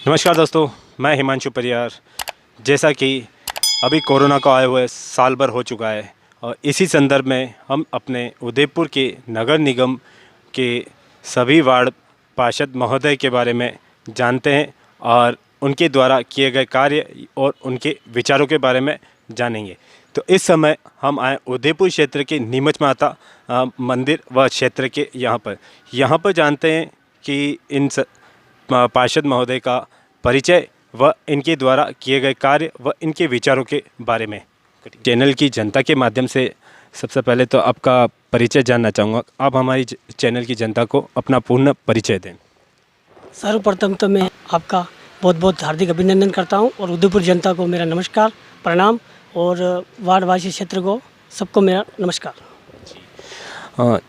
नमस्कार दोस्तों, मैं हिमांशु परियार। जैसा कि अभी कोरोना को आए हुए साल भर हो चुका है और इसी संदर्भ में हम अपने उदयपुर के नगर निगम के सभी वार्ड पार्षद महोदय के बारे में जानते हैं और उनके द्वारा किए गए कार्य और उनके विचारों के बारे में जानेंगे। तो इस समय हम आए उदयपुर क्षेत्र के नीमच माता मंदिर व क्षेत्र के यहाँ पर जानते हैं कि इन पार्षद महोदय का परिचय व इनके द्वारा किए गए कार्य व इनके विचारों के बारे में। चैनल की जनता के माध्यम से सबसे पहले तो आपका परिचय जानना चाहूँगा। आप हमारी चैनल की जनता को अपना पूर्ण परिचय दें। सर्वप्रथम तो मैं आपका बहुत बहुत हार्दिक अभिनंदन करता हूं और उदयपुर जनता को मेरा नमस्कार, प्रणाम और वार्डवासी क्षेत्र को सबको मेरा नमस्कार।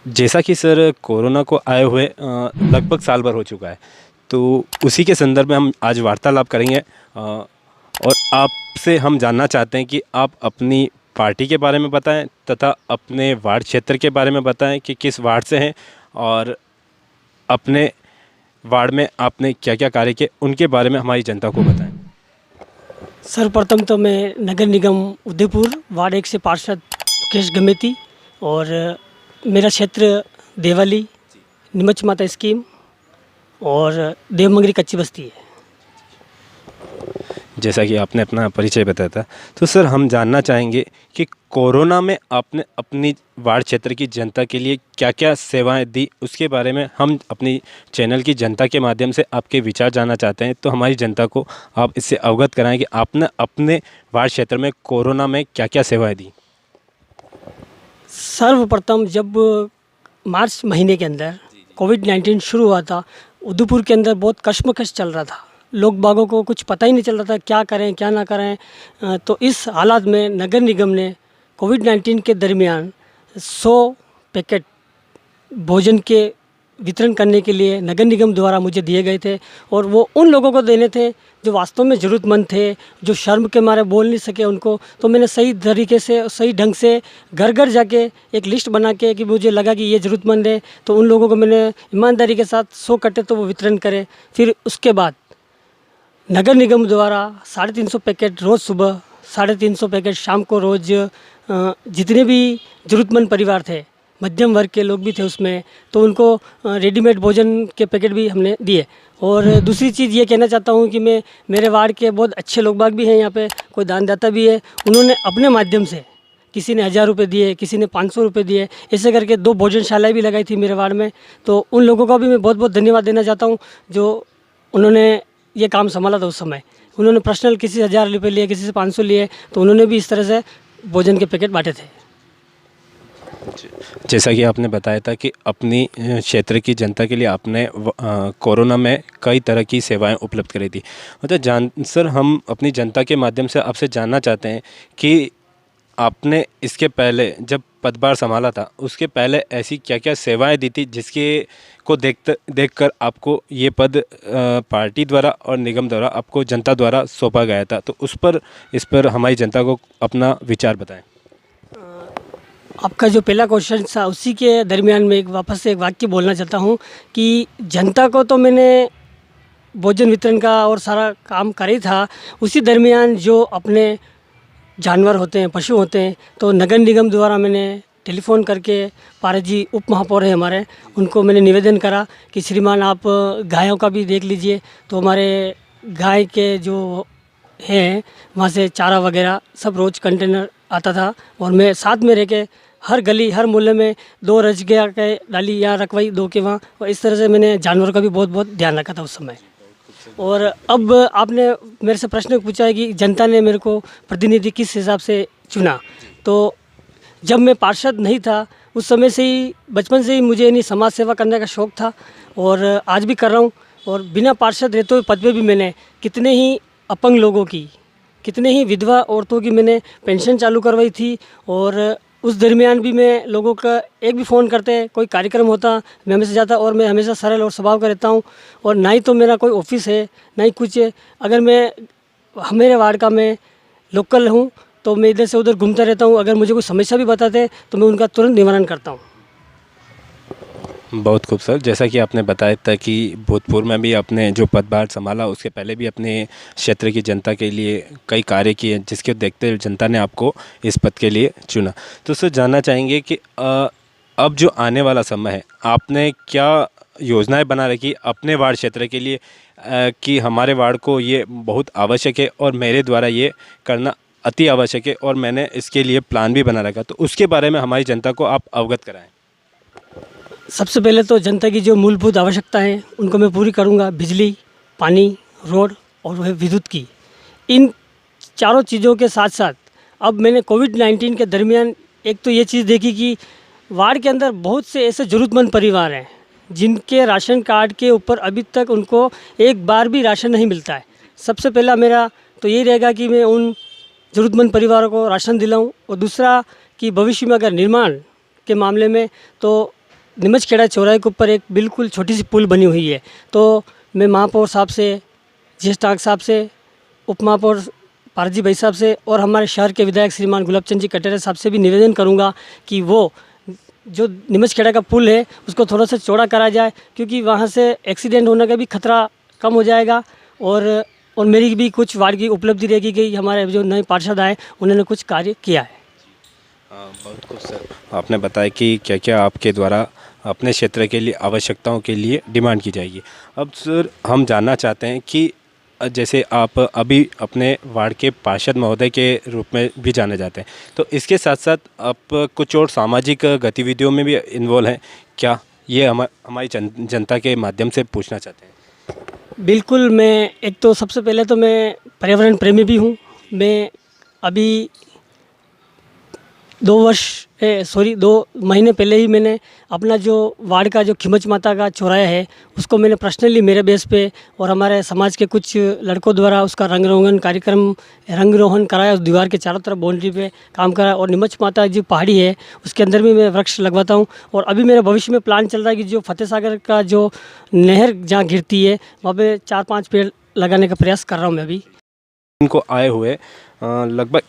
जैसा कि सर कोरोना को आए हुए लगभग साल भर हो चुका है, तो उसी के संदर्भ में हम आज वार्तालाप करेंगे और आपसे हम जानना चाहते हैं कि आप अपनी पार्टी के बारे में बताएं तथा अपने वार्ड क्षेत्र के बारे में बताएं कि किस वार्ड से हैं और अपने वार्ड में आपने क्या क्या कार्य किए उनके बारे में हमारी जनता को बताएं। सर्वप्रथम तो मैं नगर निगम उदयपुर वार्ड 1 से पार्षद मुकेश गमेती और मेरा क्षेत्र देवाली, नीमच माता स्कीम और देवमंगरी कच्ची बस्ती है। जैसा कि आपने अपना परिचय बताया था, तो सर हम जानना चाहेंगे कि कोरोना में आपने अपनी वार्ड क्षेत्र की जनता के लिए क्या क्या सेवाएं दी, उसके बारे में हम अपनी चैनल की जनता के माध्यम से आपके विचार जानना चाहते हैं। तो हमारी जनता को आप इससे अवगत कराएं कि आपने अपने वार्ड क्षेत्र में कोरोना में क्या क्या सेवाएँ दी। सर्वप्रथम जब मार्च महीने के अंदर कोविड-19 शुरू हुआ था, उदयपुर के अंदर बहुत कश्मकश चल रहा था। लोग बागों को कुछ पता ही नहीं चल रहा था क्या करें क्या ना करें। तो इस हालात में नगर निगम ने कोविड-19 के दरमियान 100 पैकेट भोजन के वितरण करने के लिए नगर निगम द्वारा मुझे दिए गए थे और वो उन लोगों को देने थे जो वास्तव में ज़रूरतमंद थे, जो शर्म के मारे बोल नहीं सके उनको। तो मैंने सही तरीके से सही ढंग से घर घर जाके एक लिस्ट बना के कि मुझे लगा कि ये ज़रूरतमंद है, तो उन लोगों को मैंने ईमानदारी के साथ 100 कट्टे तो वो वितरण करे। फिर उसके बाद नगर निगम द्वारा 350 पैकेट रोज़ सुबह, 350 पैकेट शाम को रोज़ जितने भी ज़रूरतमंद परिवार थे, मध्यम वर्ग के लोग भी थे उसमें, तो उनको रेडीमेड भोजन के पैकेट भी हमने दिए। और दूसरी चीज़ ये कहना चाहता हूँ कि मेरे वार्ड के बहुत अच्छे लोग बाग भी हैं यहाँ पे, कोई दानदाता भी है, उन्होंने अपने माध्यम से किसी ने 1000 रुपये दिए, किसी ने 500 रुपये दिए, ऐसे करके 2 भोजनशालाएँ भी लगाई थी मेरे वार्ड में। तो उन लोगों का भी मैं बहुत बहुत धन्यवाद देना चाहता हूँ जो उन्होंने ये काम संभाला था उस समय। उन्होंने पर्सनल किसी से 1000 रुपये लिए, किसी से 500 लिए, तो उन्होंने भी इस तरह से भोजन के पैकेट बांटे थे। जैसा कि आपने बताया था कि अपनी क्षेत्र की जनता के लिए आपने कोरोना में कई तरह की सेवाएं उपलब्ध करी थी। मतलब सर हम अपनी जनता के माध्यम से आपसे जानना चाहते हैं कि आपने इसके पहले जब पदभार संभाला था उसके पहले ऐसी क्या क्या सेवाएं दी थी जिसके को देखकर आपको ये पद पार्टी द्वारा और निगम द्वारा आपको जनता द्वारा सौंपा गया था। तो इस पर हमारी जनता को अपना विचार बताएं। आपका जो पहला क्वेश्चन था उसी के दरमियान में वापस से एक वाक्य बोलना चाहता हूँ कि जनता को तो मैंने भोजन वितरण का और सारा काम कर ही था, उसी दरमियान जो अपने जानवर होते हैं, पशु होते हैं, तो नगर निगम द्वारा मैंने टेलीफ़ोन करके पारस जी उप महापौर हैं हमारे, उनको मैंने निवेदन करा कि श्रीमान आप गायों का भी देख लीजिए। तो हमारे गाय के जो हैं वहाँ से चारा वगैरह सब रोज़ कंटेनर आता था और मैं साथ में रह के हर गली हर मोहल्ले में 2 रजगिया के डाली यहाँ रखवाई 2 के वहाँ, और इस तरह से मैंने जानवरों का भी बहुत बहुत ध्यान रखा था उस समय। और अब आपने मेरे से प्रश्न पूछा है कि जनता ने मेरे को प्रतिनिधि किस हिसाब से चुना। तो जब मैं पार्षद नहीं था उस समय से ही, बचपन से ही मुझे नहीं समाज सेवा करने का शौक़ था और आज भी कर रहा हूँ। और बिना पार्षद रहते हुए पद पे भी मैंने कितने ही अपंग लोगों की, कितने ही विधवा औरतों की मैंने पेंशन चालू करवाई थी। और उस दरमियान भी मैं लोगों का एक भी फ़ोन करते कोई कार्यक्रम होता मैं हमेशा जाता, और मैं हमेशा सरल और स्वभाव का रहता हूँ। और ना ही तो मेरा कोई ऑफिस है ना ही कुछ है। अगर मेरे वार्ड का मैं लोकल हूँ तो मैं इधर से उधर घूमता रहता हूँ। अगर मुझे कोई समस्या भी बताते तो मैं उनका तुरंत निवारण करता हूँ। बहुत खूब सर, जैसा कि आपने बताया था कि भूतपूर्व में भी आपने जो पदभार संभाला उसके पहले भी अपने क्षेत्र की जनता के लिए कई कार्य किए, जिसके देखते हुए जनता ने आपको इस पद के लिए चुना। तो सर जानना चाहेंगे कि अब जो आने वाला समय है, आपने क्या योजनाएं बना रखी अपने वार्ड क्षेत्र के लिए, कि हमारे वार्ड को ये बहुत आवश्यक है और मेरे द्वारा ये करना अति आवश्यक है और मैंने इसके लिए प्लान भी बना रखा, तो उसके बारे में हमारी जनता को आप अवगत कराएं। सबसे पहले तो जनता की जो मूलभूत आवश्यकता है उनको मैं पूरी करूंगा। बिजली, पानी, रोड और वह विद्युत की, इन चारों चीज़ों के साथ साथ अब मैंने कोविड-19 के दरमियान एक तो ये चीज़ देखी कि वार्ड के अंदर बहुत से ऐसे ज़रूरतमंद परिवार हैं जिनके राशन कार्ड के ऊपर अभी तक उनको एक बार भी राशन नहीं मिलता है। सबसे पहला मेरा तो यही रहेगा कि मैं उन ज़रूरतमंद परिवारों को राशन दिलाऊं, और दूसरा कि भविष्य में अगर निर्माण के मामले में तो नीमचखेड़ा चौराहे के ऊपर एक बिल्कुल छोटी सी पुल बनी हुई है, तो मैं महापौर साहब से, ज्येष्ठाग साहब से, उप महापौर पारजी भाई साहब से और हमारे शहर के विधायक श्रीमान गुलाबचंद जी कटेरे साहब से भी निवेदन करूंगा कि वो जो नीमचखेड़ा का पुल है उसको थोड़ा सा चौड़ा करा जाए, क्योंकि वहाँ से एक्सीडेंट होने का भी खतरा कम हो जाएगा। और मेरी भी कुछ वार्ड की उपलब्धि रहेगी कि हमारे जो नए पार्षद आए उन्होंने कुछ कार्य किया है। बहुत कुछ सर, आपने बताया कि क्या क्या आपके द्वारा अपने क्षेत्र के लिए आवश्यकताओं के लिए डिमांड की जाएगी। अब सर हम जानना चाहते हैं कि जैसे आप अभी अपने वार्ड के पार्षद महोदय के रूप में भी जाने जाते हैं, तो इसके साथ साथ आप कुछ और सामाजिक गतिविधियों में भी इन्वॉल्व हैं क्या? ये हमारी जनता के माध्यम से पूछना चाहते हैं। बिल्कुल, मैं एक तो सबसे पहले तो मैं पर्यावरण प्रेमी भी हूँ। मैं अभी 2 महीने पहले ही मैंने अपना जो वार्ड का जो खिमच माता का चौराहा है उसको मैंने पर्सनली मेरे बेस पे और हमारे समाज के कुछ लड़कों द्वारा उसका रंग रोहन कराया। उस दीवार के चारों तरफ बाउंड्री पे काम करा, और नीमच माता जो पहाड़ी है उसके अंदर भी मैं वृक्ष लगवाता हूँ। और अभी मेरे भविष्य में प्लान चल रहा है कि जो फतेह सागर का जो नहर जहाँ गिरती है वहाँ पे 4-5 पेड़ लगाने का प्रयास कर रहा हूँ मैं अभी। इनको आए हुए लगभग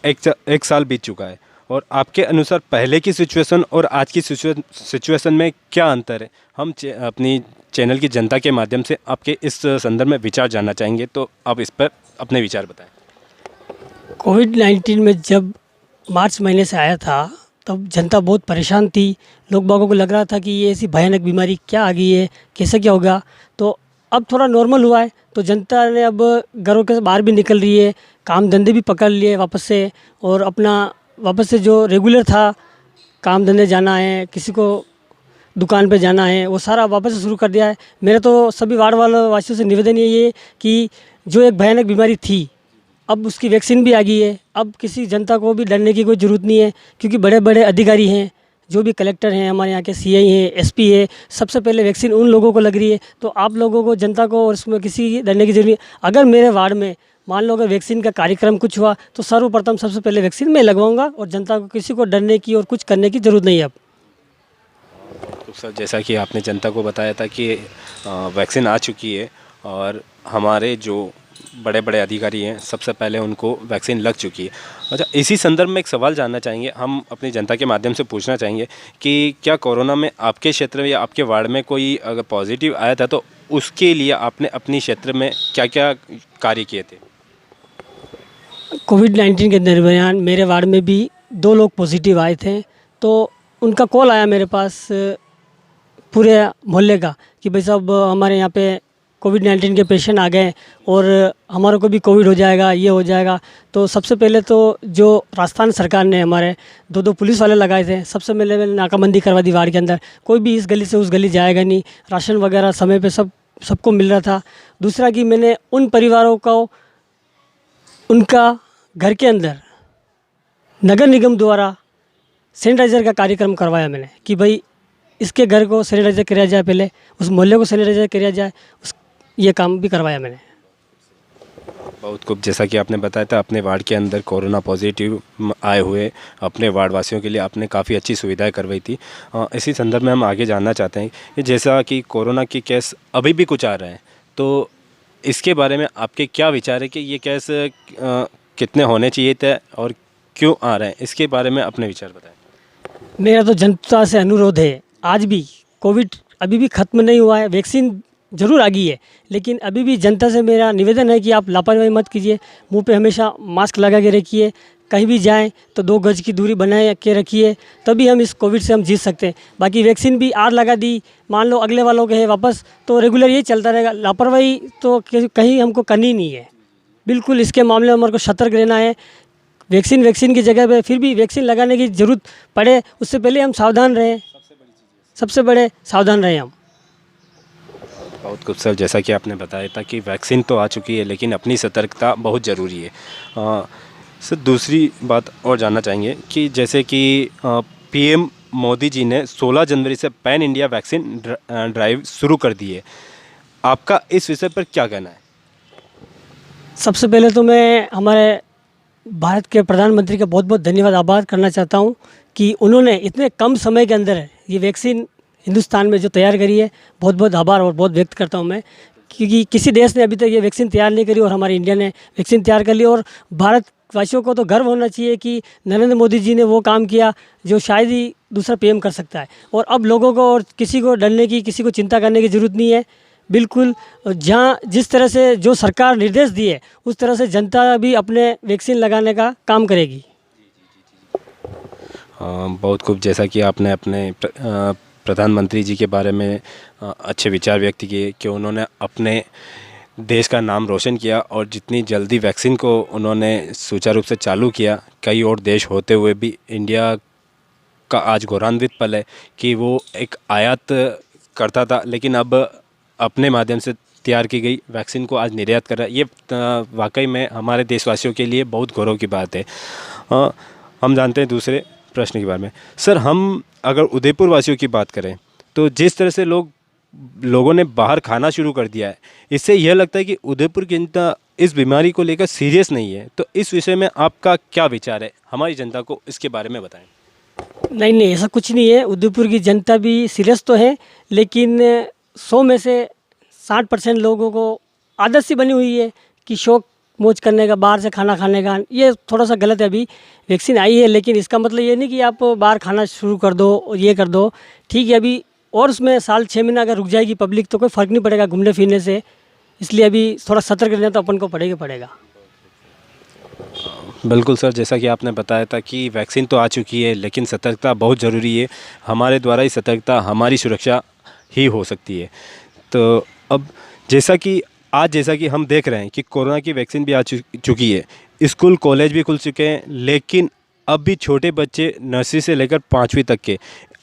एक साल बीत चुका है, और आपके अनुसार पहले की सिचुएशन और आज की सिचुएशन में क्या अंतर है? हम अपनी चैनल की जनता के माध्यम से आपके इस संदर्भ में विचार जानना चाहेंगे, तो आप इस पर अपने विचार बताएं। कोविड-19 में जब मार्च महीने से आया था तब जनता बहुत परेशान थी। लोग बागों को लग रहा था कि ये ऐसी भयानक बीमारी क्या आ गई है, कैसे क्या होगा। तो अब थोड़ा नॉर्मल हुआ है, तो जनता ने अब घरों के बाहर भी निकल रही है, काम धंधे भी पकड़ लिए वापस से, और अपना वापस से जो रेगुलर था काम धंधे जाना है, किसी को दुकान पे जाना है, वो सारा वापस से शुरू कर दिया है। मेरा तो सभी वार्ड वासियों से निवेदन यही है कि जो एक भयानक बीमारी थी अब उसकी वैक्सीन भी आ गई है। अब किसी जनता को भी डरने की कोई ज़रूरत नहीं है, क्योंकि बड़े बड़े अधिकारी हैं, जो भी कलेक्टर हैं, हमारे यहाँ के सीआई हैं, एसपी है, सबसे पहले वैक्सीन उन लोगों को लग रही है। तो आप लोगों को, जनता को, और उसमें किसी डरने की जरूरत नहीं। अगर मेरे वार्ड में मान लो अगर वैक्सीन का कार्यक्रम कुछ हुआ तो सर्वप्रथम सबसे पहले वैक्सीन मैं लगवाऊंगा, और जनता को किसी को डरने की और कुछ करने की ज़रूरत नहीं है अब। तो सर जैसा कि आपने जनता को बताया था कि वैक्सीन आ चुकी है और हमारे जो बड़े बड़े अधिकारी हैं सबसे पहले उनको वैक्सीन लग चुकी है। अच्छा, इसी संदर्भ में एक सवाल जानना चाहेंगे, हम अपनी जनता के माध्यम से पूछना चाहेंगे कि क्या कोरोना में आपके क्षेत्र में या आपके वार्ड में कोई अगर पॉजिटिव आया था तो उसके लिए आपने अपने क्षेत्र में क्या क्या कार्य किए थे? कोविड-19 के दरमियान मेरे वार्ड में भी 2 लोग पॉजिटिव आए थे, तो उनका कॉल आया मेरे पास पूरे मोहल्ले का कि भाई साहब हमारे यहाँ पे कोविड-19 के पेशेंट आ गए और हमारे को भी कोविड हो जाएगा, ये हो जाएगा। तो सबसे पहले तो जो राजस्थान सरकार ने हमारे 2 पुलिस वाले लगाए थे, सबसे पहले मैंने नाकाबंदी करवा दी वार्ड के अंदर। कोई भी इस गली से उस गली जाएगा नहीं, राशन वगैरह समय पे सबको मिल रहा था। दूसरा कि मैंने उन परिवारों को उनका घर के अंदर नगर निगम द्वारा सैनिटाइज़र का कार्यक्रम करवाया मैंने कि भाई इसके घर को सैनिटाइज़र किया जाए, पहले उस मोहल्ले को सैनिटाइज़र किया जाए, ये काम भी करवाया मैंने। बहुत खूब, जैसा कि आपने बताया था अपने वार्ड के अंदर कोरोना पॉजिटिव आए हुए अपने वार्ड वासियों के लिए आपने काफ़ी अच्छी सुविधाएं करवाई थी। इसी संदर्भ में हम आगे जानना चाहते हैं कि जैसा कि कोरोना की केस अभी भी कुछ आ रहे हैं, तो इसके बारे में आपके क्या विचार है कि ये केस कितने होने चाहिए थे और क्यों आ रहे हैं, इसके बारे में अपने विचार बताएं। मेरा तो जनता से अनुरोध है, आज भी कोविड अभी भी ख़त्म नहीं हुआ है। वैक्सीन ज़रूर आ गई है, लेकिन अभी भी जनता से मेरा निवेदन है कि आप लापरवाही मत कीजिए। मुंह पे हमेशा मास्क लगा के रखिए, कहीं भी जाएं तो 2 गज की दूरी बनाए के रखिए, तभी हम इस कोविड से हम जीत सकते हैं। बाकी वैक्सीन भी आज लगा दी, मान लो अगले वालों के है वापस, तो रेगुलर ये चलता रहेगा। लापरवाही तो कहीं हमको करनी नहीं है। बिल्कुल इसके मामले में हमारे को सतर्क रहना है। वैक्सीन की जगह पे फिर भी वैक्सीन लगाने की ज़रूरत पड़े, उससे पहले हम सावधान रहें। सबसे बड़े सावधान रहें हम। बहुत कुछ सर, जैसा कि आपने बताया था कि वैक्सीन तो आ चुकी है, लेकिन अपनी सतर्कता बहुत ज़रूरी है। सर दूसरी बात और जानना चाहेंगे कि जैसे कि पीएम मोदी जी ने 16 जनवरी से पैन इंडिया वैक्सीन ड्राइव शुरू कर दी है। आपका इस विषय पर क्या कहना है? सबसे पहले तो मैं हमारे भारत के प्रधानमंत्री का बहुत बहुत धन्यवाद आभार करना चाहता हूँ कि उन्होंने इतने कम समय के अंदर ये वैक्सीन हिंदुस्तान में जो तैयार करी है। बहुत बहुत आभार और बहुत व्यक्त करता हूँ मैं, क्योंकि किसी देश ने अभी तक ये वैक्सीन तैयार नहीं करी और हमारे इंडिया ने वैक्सीन तैयार कर ली। और भारतवासियों को तो गर्व होना चाहिए कि नरेंद्र मोदी जी ने वो काम किया जो शायद ही दूसरा पीएम कर सकता है। और अब लोगों को और किसी को डरने की, किसी को चिंता करने की ज़रूरत नहीं है। बिल्कुल जहाँ जिस तरह से जो सरकार निर्देश दिए उस तरह से जनता भी अपने वैक्सीन लगाने का काम करेगी। बहुत खूब, जैसा कि आपने अपने प्रधानमंत्री जी के बारे में अच्छे विचार व्यक्त किए कि उन्होंने अपने देश का नाम रोशन किया और जितनी जल्दी वैक्सीन को उन्होंने सुचारू रूप से चालू किया। कई और देश होते हुए भी इंडिया का आज गौरवान्वित पल है कि वो एक आयात करता था, लेकिन अब अपने माध्यम से तैयार की गई वैक्सीन को आज निर्यात कर रहा है। ये वाकई में हमारे देशवासियों के लिए बहुत गौरव की बात है। हम जानते हैं दूसरे प्रश्न के बारे में। सर हम अगर उदयपुर वासियों की बात करें तो जिस तरह से लोगों ने बाहर खाना शुरू कर दिया है, इससे यह लगता है कि उदयपुर की जनता इस बीमारी को लेकर सीरियस नहीं है। तो इस विषय में आपका क्या विचार है? हमारी जनता को इसके बारे में बताएं। नहीं, ऐसा कुछ नहीं है। उदयपुर की जनता भी सीरियस तो है, लेकिन 100 में से 60% लोगों को आदत सी बनी हुई है कि शौक मौज करने का, बाहर से खाना खाने का। ये थोड़ा सा गलत है। अभी वैक्सीन आई है, लेकिन इसका मतलब ये नहीं कि आप बाहर खाना शुरू कर दो और ये कर दो। ठीक है, अभी और उसमें साल 6 महीना अगर रुक जाएगी पब्लिक तो कोई फ़र्क नहीं पड़ेगा घूमने फिरने से। इसलिए अभी थोड़ा सतर्क रहना तो अपन को पड़ेगा। बिल्कुल सर, जैसा कि आपने बताया था कि वैक्सीन तो आ चुकी है, लेकिन सतर्कता बहुत ज़रूरी है। हमारे द्वारा ही सतर्कता हमारी सुरक्षा ही हो सकती है। तो अब जैसा कि हम देख रहे हैं कि कोरोना की वैक्सीन भी आ चुकी है, स्कूल कॉलेज भी खुल चुके हैं, लेकिन अब भी छोटे बच्चे नर्सरी से लेकर 5वीं तक के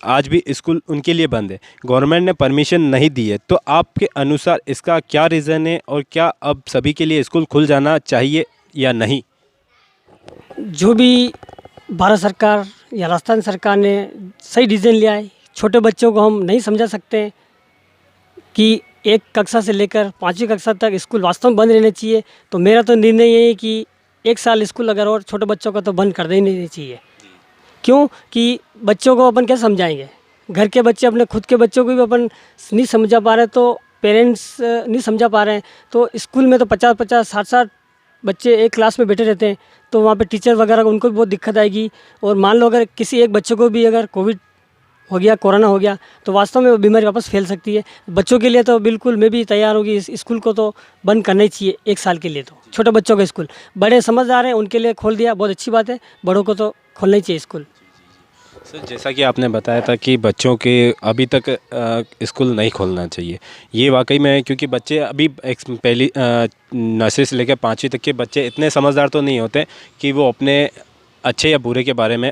आज भी स्कूल उनके लिए बंद है। गवर्नमेंट ने परमिशन नहीं दी है। तो आपके अनुसार इसका क्या रीज़न है और क्या अब सभी के लिए स्कूल खुल जाना चाहिए या नहीं? जो भी भारत सरकार या राजस्थान सरकार ने सही डिसीजन लिया है। छोटे बच्चों को हम नहीं समझा सकते कि 1 कक्षा से लेकर 5वीं कक्षा तक स्कूल वास्तव में बंद रहने चाहिए। तो मेरा तो निर्णय ये है कि 1 साल स्कूल अगर और छोटे बच्चों का तो बंद कर देना चाहिए। क्यों कि बच्चों को अपन क्या समझाएंगे? घर के बच्चे अपने खुद के बच्चों को भी अपन नहीं समझा पा रहे, तो पेरेंट्स नहीं समझा पा रहे हैं। तो स्कूल में तो 50-50, 60-60 बच्चे एक क्लास में बैठे रहते हैं, तो वहाँ पे टीचर वगैरह को उनको भी बहुत दिक्कत आएगी। और मान लो अगर किसी एक बच्चे को भी अगर कोविड हो गया, कोरोना हो गया, तो वास्तव में वो बीमारी वापस फैल सकती है। बच्चों के लिए तो बिल्कुल मैं भी तैयार होगी, इस स्कूल को तो बंद करना ही चाहिए 1 साल के लिए। तो छोटे बच्चों का स्कूल, बड़े समझदार हैं उनके लिए खोल दिया, बहुत अच्छी बात है। बड़ों को तो खोलना ही चाहिए स्कूल। सर जैसा कि आपने बताया था कि बच्चों के अभी तक स्कूल नहीं खोलना चाहिए, ये वाकई में है, क्योंकि बच्चे अभी पहली नर्सरी से लेकर 5वीं तक के बच्चे इतने समझदार तो नहीं होते कि वो अपने अच्छे या बुरे के बारे में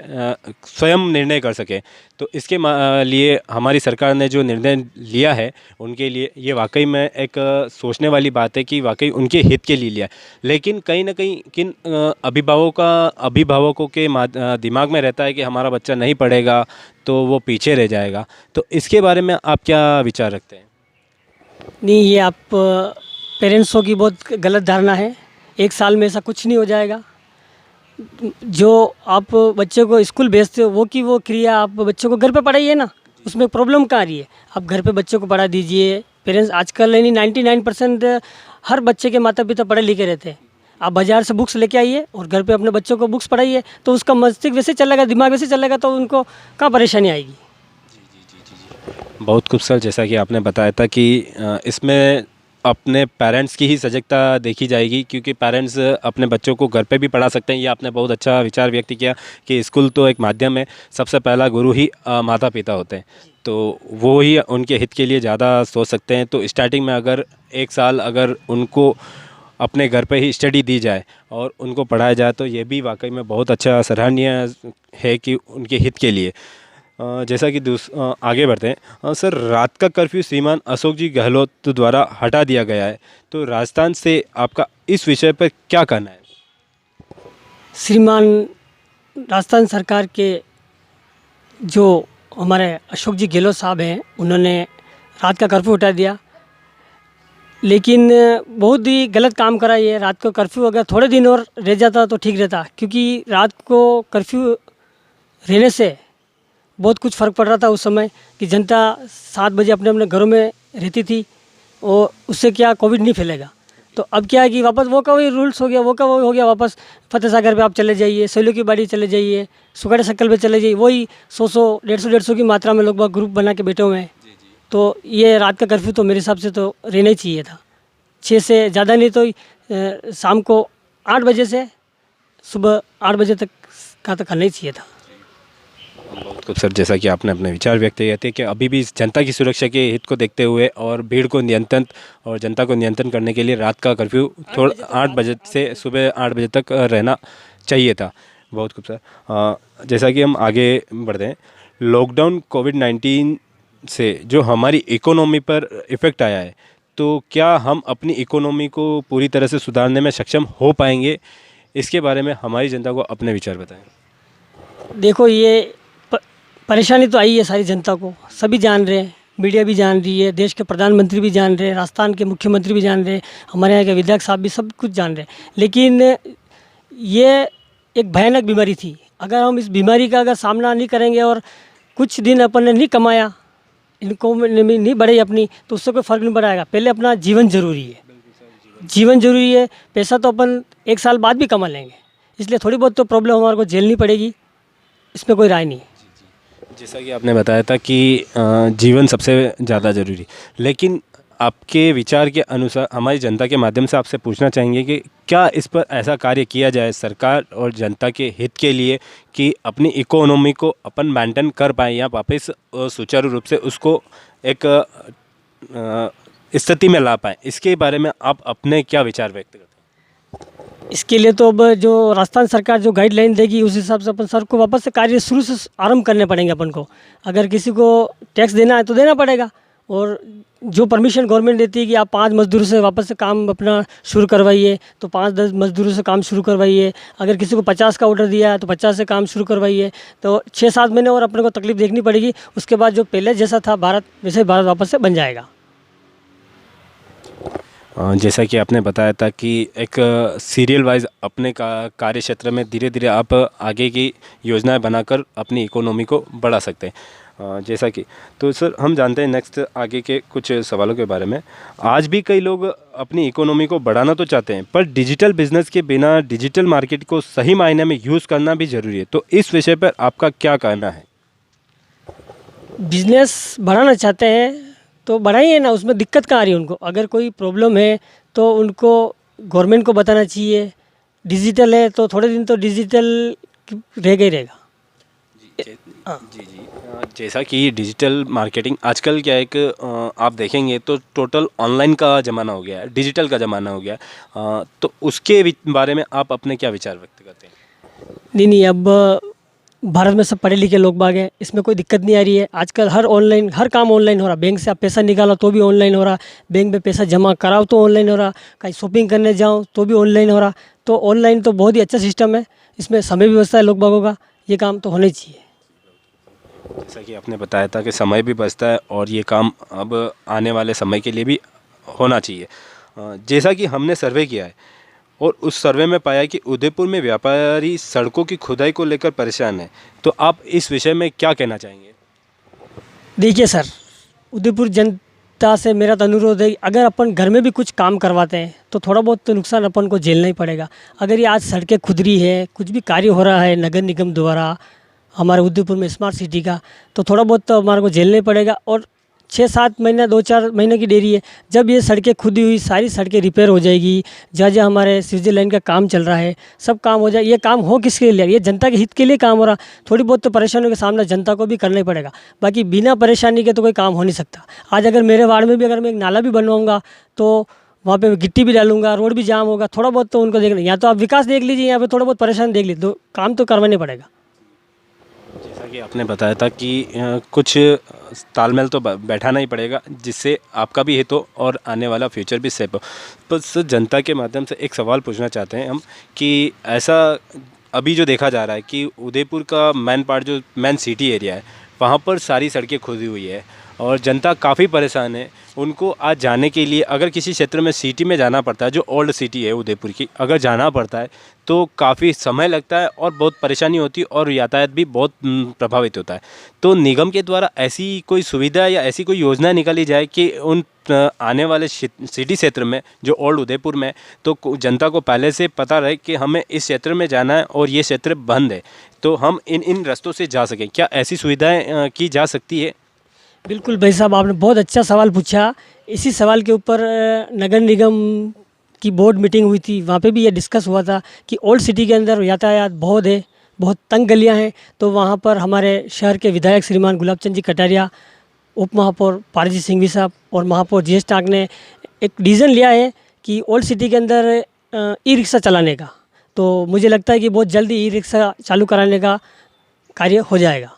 स्वयं निर्णय कर सके। तो इसके लिए हमारी सरकार ने जो निर्णय लिया है उनके लिए ये वाकई में एक सोचने वाली बात है कि वाकई उनके हित के लिए लिया है। लेकिन कहीं ना कहीं किन अभिभावकों के दिमाग में रहता है कि हमारा बच्चा नहीं पढ़ेगा तो वो पीछे रह जाएगा। तो इसके बारे में आप क्या विचार रखते हैं? नहीं, ये आप पेरेंट्सों की बहुत गलत धारणा है। 1 साल में ऐसा कुछ नहीं हो जाएगा। जो आप बच्चे को स्कूल भेजते हो वो क्रिया आप बच्चों को घर पे पढ़ाइए ना, उसमें प्रॉब्लम कहाँ आ रही है? आप घर पे बच्चों को पढ़ा दीजिए। पेरेंट्स आजकल यानी 99% हर बच्चे के माता पिता पढ़े लिखे रहते हैं। आप बाज़ार से बुक्स लेके आइए और घर पे अपने बच्चों को बुक्स पढ़ाइए, तो उसका मस्तिष्क वैसे चलेगा, दिमाग वैसे चलेगा, तो उनको कहाँ परेशानी आएगी। बहुत खूबसूरत, जैसा कि आपने बताया था कि इसमें अपने पेरेंट्स की ही सजगता देखी जाएगी, क्योंकि पेरेंट्स अपने बच्चों को घर पे भी पढ़ा सकते हैं। ये आपने बहुत अच्छा विचार व्यक्त किया कि स्कूल तो एक माध्यम है, सबसे पहला गुरु ही माता पिता होते हैं, तो वो ही उनके हित के लिए ज़्यादा सोच सकते हैं। तो स्टार्टिंग में अगर एक साल अगर उनको अपने घर पे ही स्टडी दी जाए और उनको पढ़ाया जाए तो ये भी वाकई में बहुत अच्छा सराहनीय है कि उनके हित के लिए। जैसा कि आगे बढ़ते हैं। सर, रात का कर्फ्यू श्रीमान अशोक जी गहलोत द्वारा हटा दिया गया है, तो राजस्थान से आपका इस विषय पर क्या कहना है? श्रीमान राजस्थान सरकार के जो हमारे अशोक जी गहलोत साहब हैं, उन्होंने रात का कर्फ्यू हटा दिया, लेकिन बहुत ही गलत काम करा ये। रात को कर्फ्यू अगर थोड़े दिन और रह जाता तो ठीक रहता, क्योंकि रात को कर्फ्यू रहने से बहुत कुछ फ़र्क पड़ रहा था उस समय कि जनता 7 बजे अपने अपने घरों में रहती थी और उससे क्या कोविड नहीं फैलेगा। तो अब क्या है कि वापस वो का वही रूल्स हो गया, वो का वही हो गया। वापस फतेह सागर पे आप चले जाइए, सैलो की बाड़ी चले जाइए, सुगाड़े सर्कल पे चले जाइए, वही 100 150 की मात्रा में लोग ग्रुप बना के बैठे हुए हैं। तो ये रात का कर्फ्यू तो मेरे हिसाब से तो रहना ही चाहिए था। 6 से ज़्यादा नहीं तो शाम को 8 बजे से सुबह 8 बजे तक का तो करना ही चाहिए था। बहुत खूबसूरत, जैसा कि आपने अपने विचार व्यक्त किए थे कि अभी भी जनता की सुरक्षा के हित को देखते हुए और भीड़ को नियंत्रण और जनता को नियंत्रण करने के लिए रात का कर्फ्यू 8 बजे से सुबह 8 बजे तक रहना चाहिए था। बहुत खूबसूरत। जैसा कि हम आगे बढ़ते हैं, लॉकडाउन कोविड-19 से जो हमारी इकोनॉमी पर इफ़ेक्ट आया है, तो क्या हम अपनी इकोनॉमी को पूरी तरह से सुधारने में सक्षम हो पाएंगे? इसके बारे में हमारी जनता को अपने विचार बताएं। देखो, ये परेशानी तो आई है सारी जनता को, सभी जान रहे हैं, मीडिया भी जान रही है, देश के प्रधानमंत्री भी जान रहे हैं, राजस्थान के मुख्यमंत्री भी जान रहे हैं, हमारे यहाँ के विधायक साहब भी सब कुछ जान रहे हैं। लेकिन ये एक भयानक बीमारी थी। अगर हम इस बीमारी का अगर सामना नहीं करेंगे और कुछ दिन अपन ने नहीं कमाया, इनको नहीं बढ़ी अपनी, तो उससे कोई फ़र्क नहीं पड़ेगा। पहले अपना जीवन ज़रूरी है, जीवन ज़रूरी है। पैसा तो अपन 1 साल बाद भी कमा लेंगे, इसलिए थोड़ी बहुत तो प्रॉब्लम हमारे को झेलनी पड़ेगी, इसमें कोई राय नहीं है। जैसा कि आपने बताया था कि जीवन सबसे ज़्यादा ज़रूरी, लेकिन आपके विचार के अनुसार हमारी जनता के माध्यम से आपसे पूछना चाहेंगे कि क्या इस पर ऐसा कार्य किया जाए सरकार और जनता के हित के लिए कि अपनी इकोनॉमी को अपन मेंटेन कर पाएँ या वापस सुचारू रूप से उसको एक स्थिति में ला पाएँ? इसके बारे में आप अपने क्या विचार व्यक्त करते हैं? इसके लिए तो अब जो राजस्थान सरकार जो गाइडलाइन देगी उस हिसाब से अपन सर को वापस से कार्य शुरू से आरंभ करने पड़ेंगे अपन को। अगर किसी को टैक्स देना है तो देना पड़ेगा, और जो परमिशन गवर्नमेंट देती है कि आप 5 मजदूरों से वापस से काम अपना शुरू करवाइए, तो 5-10 मजदूरों से काम शुरू करवाइए। अगर किसी को 50 का ऑर्डर दिया है तो 50 से काम शुरू करवाइए। तो 6-7 महीने और अपने को तकलीफ देखनी पड़ेगी, उसके बाद जो पहले जैसा था भारत, वैसे भारत वापस से बन जाएगा। जैसा कि आपने बताया था कि एक सीरियल वाइज अपने कार्य क्षेत्र में धीरे धीरे आप आगे की योजनाएं बनाकर अपनी इकोनॉमी को बढ़ा सकते हैं। जैसा कि तो सर, हम जानते हैं नेक्स्ट आगे के कुछ सवालों के बारे में। आज भी कई लोग अपनी इकोनॉमी को बढ़ाना तो चाहते हैं, पर डिजिटल बिजनेस के बिना डिजिटल मार्केट को सही मायने में यूज़ करना भी ज़रूरी है, तो इस विषय पर आपका क्या कहना है? बिजनेस बढ़ाना चाहते हैं तो बढ़ाइए ना, उसमें दिक्कत कहाँ आ रही है उनको। अगर कोई प्रॉब्लम है तो उनको गवर्नमेंट को बताना चाहिए। डिजिटल है तो थोड़े दिन तो डिजिटल रहेगा ही रहेगा। जी। जैसा कि डिजिटल मार्केटिंग आजकल क्या है कि आप देखेंगे तो टोटल ऑनलाइन का ज़माना हो गया है, डिजिटल का ज़माना हो गया है। तो उसके बारे में आप अपने क्या विचार व्यक्त करते हैं? नहीं, अब भारत में सब पढ़े लिखे लोग बाग हैं, इसमें कोई दिक्कत नहीं आ रही है। आजकल हर काम ऑनलाइन हो रहा। बैंक से आप पैसा निकालो तो भी ऑनलाइन हो रहा, बैंक में पैसा जमा कराओ तो ऑनलाइन हो रहा, कहीं शॉपिंग करने जाओ तो भी ऑनलाइन हो रहा। तो ऑनलाइन तो बहुत ही अच्छा सिस्टम है, इसमें समय भी बचता है लोग बागों का, ये काम तो होना ही चाहिए। जैसा कि आपने बताया था कि समय भी बचता है और ये काम अब आने वाले समय के लिए भी होना चाहिए। जैसा कि हमने सर्वे किया है और उस सर्वे में पाया कि उदयपुर में व्यापारी सड़कों की खुदाई को लेकर परेशान है, तो आप इस विषय में क्या कहना चाहेंगे? देखिए सर, उदयपुर जनता से मेरा तो अनुरोध है कि अगर अपन घर में भी कुछ काम करवाते हैं तो थोड़ा बहुत तो नुकसान अपन को झेलना ही पड़ेगा। अगर ये आज सड़कें खुद रही है, कुछ भी कार्य हो रहा है नगर निगम द्वारा, हमारे उदयपुर में स्मार्ट सिटी का, तो थोड़ा बहुत तो हमारे को झेलने पड़ेगा। और 6-7 महीना 2-4 महीने की देरी है। जब ये सड़कें खुदी हुई सारी सड़कें रिपेयर हो जाएगी, जहाँ जहाँ हमारे सीवरेज लाइन का काम चल रहा है सब काम हो जाए। ये काम हो किसके लिए? ये जनता के हित के लिए काम हो रहा। थोड़ी बहुत तो परेशानियों का सामना जनता को भी करना ही पड़ेगा, बाकी बिना परेशानी के तो कोई काम हो नहीं सकता। आज अगर मेरे वार्ड में भी अगर मैं एक नाला भी बनवाऊँगा तो वहाँ पे गिट्टी भी डालूंगा, रोड भी जाम होगा। थोड़ा बहुत तो उनको देखना, या तो आप विकास देख लीजिए, यहाँ पे थोड़ा बहुत परेशानी देख लीजिए, तो काम तो करवाने पड़ेगा। जैसा कि आपने बताया था कि कुछ तालमेल तो बैठाना ही पड़ेगा, जिससे आपका भी हित हो और आने वाला फ्यूचर भी सेफ हो। बस जनता के माध्यम से एक सवाल पूछना चाहते हैं हम कि ऐसा अभी जो देखा जा रहा है कि उदयपुर का मेन पार्ट जो मेन सिटी एरिया है वहाँ पर सारी सड़कें खुदी हुई है और जनता काफ़ी परेशान है। उनको आज जाने के लिए अगर किसी क्षेत्र में सिटी में जाना पड़ता है, जो ओल्ड सिटी है उदयपुर की, अगर जाना पड़ता है तो काफ़ी समय लगता है और बहुत परेशानी होती है और यातायात भी बहुत प्रभावित होता है। तो निगम के द्वारा ऐसी कोई सुविधा या ऐसी कोई योजना निकाली जाए कि उन आने वाले सिटी क्षेत्र में जो ओल्ड उदयपुर में, तो जनता को पहले से पता रहे कि हमें इस क्षेत्र में जाना है और ये क्षेत्र बंद है, तो हम इन रास्तों से जा सकें। क्या ऐसी सुविधाएँ की जा सकती है? बिल्कुल भाई साहब, आपने बहुत अच्छा सवाल पूछा। इसी सवाल के ऊपर नगर निगम की बोर्ड मीटिंग हुई थी, वहाँ पे भी ये डिस्कस हुआ था कि ओल्ड सिटी के अंदर यातायात बहुत है, बहुत तंग गलियाँ हैं। तो वहाँ पर हमारे शहर के विधायक श्रीमान गुलाब चंद जी कटारिया, उप महापौर पारजी सिंघवी साहब और महापौर जी एस टांक ने एक डिसीजन लिया है कि ओल्ड सिटी के अंदर ई रिक्शा चलाने का। तो मुझे लगता है कि बहुत जल्दी ई रिक्शा चालू कराने का कार्य हो जाएगा।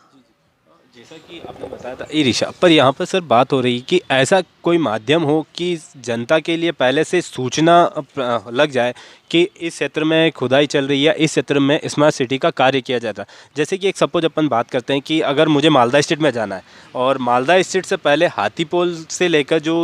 जैसा कि आपने बताया था ई रिक्शा, पर यहाँ पर सर बात हो रही कि ऐसा कोई माध्यम हो कि जनता के लिए पहले से सूचना लग जाए कि इस क्षेत्र में खुदाई चल रही है, इस क्षेत्र में स्मार्ट सिटी का कार्य किया जाता है। जैसे कि एक सपोज अपन बात करते हैं कि अगर मुझे मालदा स्टेट में जाना है और मालदा स्टेट से पहले हाथीपोल से लेकर जो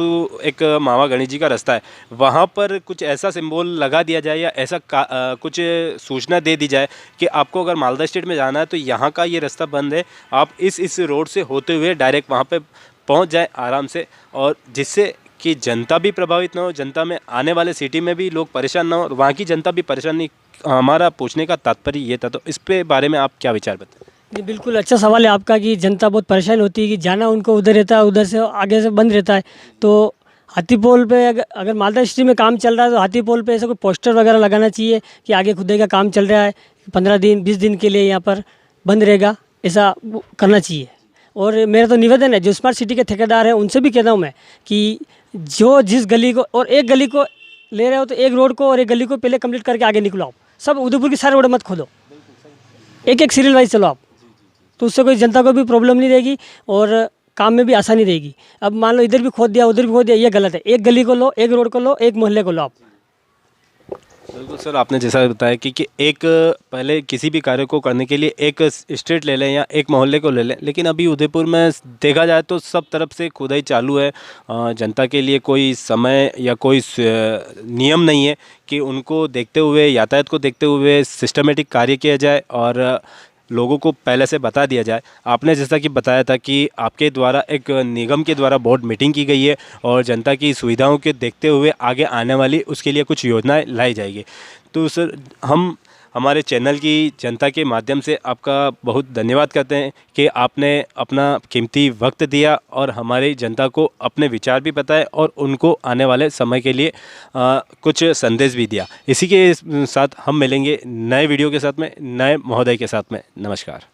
एक मामा गणेश जी का रास्ता है वहाँ पर कुछ ऐसा सिंबल लगा दिया जाए या ऐसा कुछ सूचना दे दी जाए कि आपको अगर मालदा स्टेट में जाना है तो यहाँ का ये रास्ता बंद है, आप इस रोड से होते हुए डायरेक्ट वहाँ पे पहुँच जाए आराम से, और जिससे कि जनता भी प्रभावित ना हो, जनता में आने वाले सिटी में भी लोग परेशान ना हो और वहाँ की जनता भी परेशान नहीं। हमारा पूछने का तात्पर्य ये था, तो इस पे बारे में आप क्या विचार बताएं? जी बिल्कुल, अच्छा सवाल है आपका कि जनता बहुत परेशान होती है कि जाना उनको उधर रहता है, उधर से आगे से बंद रहता है। तो हाथीपोल पे अगर मालदा सिटी में काम चल रहा है तो हाथीपोल पे ऐसा कोई पोस्टर वगैरह लगाना चाहिए कि आगे खुदाई का काम चल रहा है, 15 दिन 20 दिन के लिए यहाँ पर बंद रहेगा, ऐसा करना चाहिए। और मेरा तो निवेदन है जो स्मार्ट सिटी के ठेकेदार हैं उनसे भी कहता हूँ मैं कि जो जिस गली को और एक गली को ले रहे हो तो एक रोड को और एक गली को पहले कंप्लीट करके आगे निकलो। आप सब उदयपुर की सारी रोड मत खोदो, एक सीरियल वाइज चलो आप, तो उससे कोई जनता को भी प्रॉब्लम नहीं रहेगी और काम में भी आसानी रहेगी। अब मान लो इधर भी खोद दिया उधर भी खोद दिया, ये गलत है। एक गली को लो, एक रोड को लो, एक मोहल्ले को लो आप। बिल्कुल सर, आपने जैसा बताया कि एक पहले किसी भी कार्य को करने के लिए एक स्ट्रीट ले लें या एक मोहल्ले को ले लें, लेकिन अभी उदयपुर में देखा जाए तो सब तरफ से खुदाई चालू है। जनता के लिए कोई समय या कोई नियम नहीं है कि उनको देखते हुए, यातायात को देखते हुए सिस्टमेटिक कार्य किया जाए और लोगों को पहले से बता दिया जाए। आपने जैसा कि बताया था कि आपके द्वारा एक निगम के द्वारा बोर्ड मीटिंग की गई है और जनता की सुविधाओं के देखते हुए आगे आने वाली उसके लिए कुछ योजनाएं लाई जाएगी। तो सर हम हमारे चैनल की जनता के माध्यम से आपका बहुत धन्यवाद करते हैं कि आपने अपना कीमती वक्त दिया और हमारी जनता को अपने विचार भी बताए और उनको आने वाले समय के लिए कुछ संदेश भी दिया। इसी के साथ हम मिलेंगे नए वीडियो के साथ में, नए महोदय के साथ में। नमस्कार।